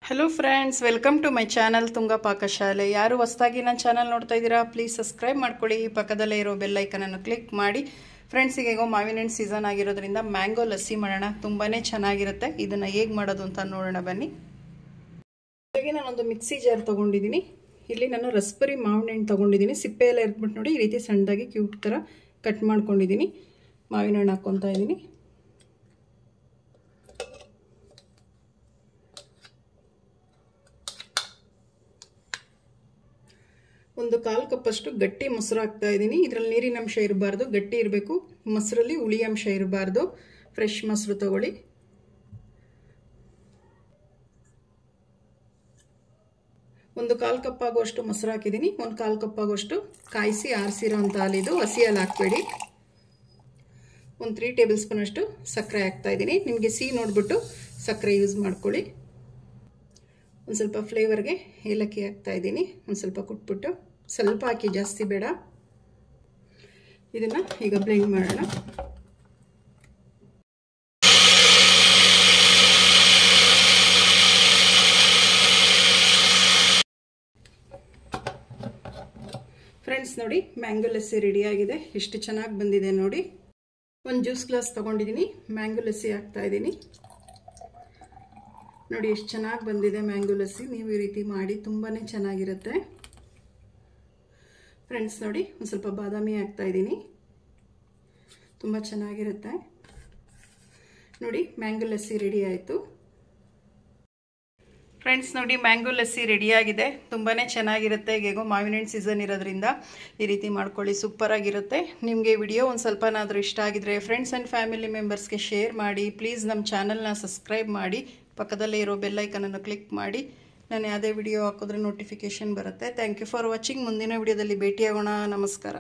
Hello friends, welcome to my channel Tunga Pakashale. ಯಾರು ಹೊಸದಾಗಿ ನನ್ನ ಚಾನಲ್ ನೋಡ್ತಾ ಇದ್ದೀರಾ, ಪ್ಲೀಸ್ ಸಬ್ಸ್ಕ್ರೈಬ್ ಮಾಡ್ಕೊಳ್ಳಿ. ಪಕ್ಕದಲ್ಲೇ ಇರೋ ಬೆಲ್ ಐಕನನ್ನು ಕ್ಲಿಕ್ ಮಾಡಿ. ಫ್ರೆಂಡ್ಸ್, ಈಗ ಮಾವಿನ ಹಣ್ಣು ಸೀಸನ್ ಆಗಿರೋದ್ರಿಂದ ಮ್ಯಾಂಗೋ ಲಸ್ಸಿ ಮಾಡೋಣ. ತುಂಬಾ ಚೆನ್ನಾಗಿರುತ್ತೆ. ಇದನ್ನು ಹೇಗೆ ಮಾಡೋದು ಅಂತ ನೋಡೋಣ ಬನ್ನಿ. ಹಾಗೆ ನಾನೊಂದು ಮಿಕ್ಸಿ ಜಾರ್ ತೊಗೊಂಡಿದ್ದೀನಿ. ಇಲ್ಲಿ ನಾನು ರಸ್ಬರಿ ಮಾವಿನ ಹಣ್ಣು ತೊಗೊಂಡಿದ್ದೀನಿ. ಸಿಪ್ಪೆ ಎಲ್ಲ ಎರ್ದ್ಬಿಟ್ಟು ನೋಡಿ, ಈ ರೀತಿ ಸಣ್ಣದಾಗಿ ಕ್ಯೂಬ್ ಥರ ಕಟ್ ಮಾಡ್ಕೊಂಡಿದ್ದೀನಿ. ಮಾವಿನ ಹಣ್ಣು ಹಾಕ್ಕೊತಾ ಇದ್ದೀನಿ. ಒಂದು 1/4 ಕಪ್ಪಷ್ಟು ಗಟ್ಟಿ ಮೊಸರು ಹಾಕ್ತಾ ಇದ್ದೀನಿ. ಇದರಲ್ಲಿ ನೀರಿನ ಅಂಶ ಇರಬಾರ್ದು, ಗಟ್ಟಿ ಇರಬೇಕು. ಮೊಸರಲ್ಲಿ ಹುಳಿ ಅಂಶ ಇರಬಾರ್ದು. ಫ್ರೆಶ್ ಮೊಸರು ತಗೊಳ್ಳಿ. ಒಂದು 1/4 ಕಪ್ ಆಗುವಷ್ಟು ಮೊಸರು ಹಾಕಿದ್ದೀನಿ. ಒಂದು 1/4 ಕಪ್ ಆಗುವಷ್ಟು ಕಾಯಿಸಿ ಆರಿಸಿರೋ ಅಂತ ಹಾಲಿದು, ಹಸಿ ಹಾಲು ಹಾಕಬೇಡಿ. ಒಂದು 3 ಟೇಬಲ್ ಸ್ಪೂನ್ ಅಷ್ಟು ಸಕ್ಕರೆ ಹಾಕ್ತಾ ಇದ್ದೀನಿ. ನಿಮಗೆ ಸಿಹಿ ನೋಡಿಬಿಟ್ಟು ಸಕ್ಕರೆ ಯೂಸ್ ಮಾಡ್ಕೊಳ್ಳಿ. ಒಂದು ಸ್ವಲ್ಪ ಫ್ಲೇವರ್ಗೆ ಏಲಕ್ಕಿ ಹಾಕ್ತಾ ಇದ್ದೀನಿ. ಒಂದು ಸ್ವಲ್ಪ ಕುಟ್ಬಿಟ್ಟು, ಸ್ವಲ್ಪ ಹಾಕಿ, ಜಾಸ್ತಿ ಬೇಡ. ಇದನ್ನು ಈಗ ಬ್ಲೆಂಡ್ ಮಾಡೋಣ. ಫ್ರೆಂಡ್ಸ್ ನೋಡಿ, ಮ್ಯಾಂಗೋ ಲಸ್ಸಿ ರೆಡಿಯಾಗಿದೆ. ಎಷ್ಟು ಚೆನ್ನಾಗಿ ಬಂದಿದೆ ನೋಡಿ. ಒಂದು ಜ್ಯೂಸ್ ಗ್ಲಾಸ್ ತೊಗೊಂಡಿದ್ದೀನಿ. ಮ್ಯಾಂಗೋ ಲಸ್ಸಿ ಹಾಕ್ತಾ ಇದ್ದೀನಿ. ನೋಡಿ ಎಷ್ಟು ಚೆನ್ನಾಗಿ ಬಂದಿದೆ ಮ್ಯಾಂಗೋ ಲಸ್ಸಿ. ನೀವು ಈ ರೀತಿ ಮಾಡಿ, ತುಂಬಾ ಚೆನ್ನಾಗಿರುತ್ತೆ. ಫ್ರೆಂಡ್ಸ್ ನೋಡಿ, ಒಂದು ಸ್ವಲ್ಪ ಬಾದಾಮಿ ಹಾಕ್ತಾ ಇದ್ದೀನಿ. ತುಂಬ ಚೆನ್ನಾಗಿರುತ್ತೆ. ನೋಡಿ, ಮ್ಯಾಂಗೋ ಲಸ್ಸಿ ರೆಡಿ ಆಯಿತು. ಫ್ರೆಂಡ್ಸ್ ನೋಡಿ, ಮ್ಯಾಂಗೋ ಲಸ್ಸಿ ರೆಡಿಯಾಗಿದೆ. ತುಂಬಾ ಚೆನ್ನಾಗಿರುತ್ತೆ. ಹೇಗೋ ಮಾವಿನ ಹಣ್ಣು ಸೀಸನ್ ಇರೋದ್ರಿಂದ ಈ ರೀತಿ ಮಾಡ್ಕೊಳ್ಳಿ, ಸೂಪರಾಗಿರುತ್ತೆ. ನಿಮಗೆ ವಿಡಿಯೋ ಒಂದು ಸ್ವಲ್ಪನಾದರೂ ಇಷ್ಟ ಆಗಿದ್ರೆ ಫ್ರೆಂಡ್ಸ್ ಆ್ಯಂಡ್ ಫ್ಯಾಮಿಲಿ ಮೆಂಬರ್ಸ್ಗೆ ಶೇರ್ ಮಾಡಿ. ಪ್ಲೀಸ್ ನಮ್ಮ ಚಾನಲ್ನ ಸಬ್ಸ್ಕ್ರೈಬ್ ಮಾಡಿ. ಪಕ್ಕದಲ್ಲೇ ಇರೋ ಬೆಲ್ ಐಕನನ್ನು ಕ್ಲಿಕ್ ಮಾಡಿ. ನಾನು ಯಾವುದೇ ವಿಡಿಯೋ ಹಾಕಿದ್ರೆ ನೋಟಿಫಿಕೇಷನ್ ಬರುತ್ತೆ. Thank you for watching. ಮುಂದಿನ ವಿಡಿಯೋದಲ್ಲಿ ಭೇಟಿಯಾಗೋಣ. ನಮಸ್ಕಾರ.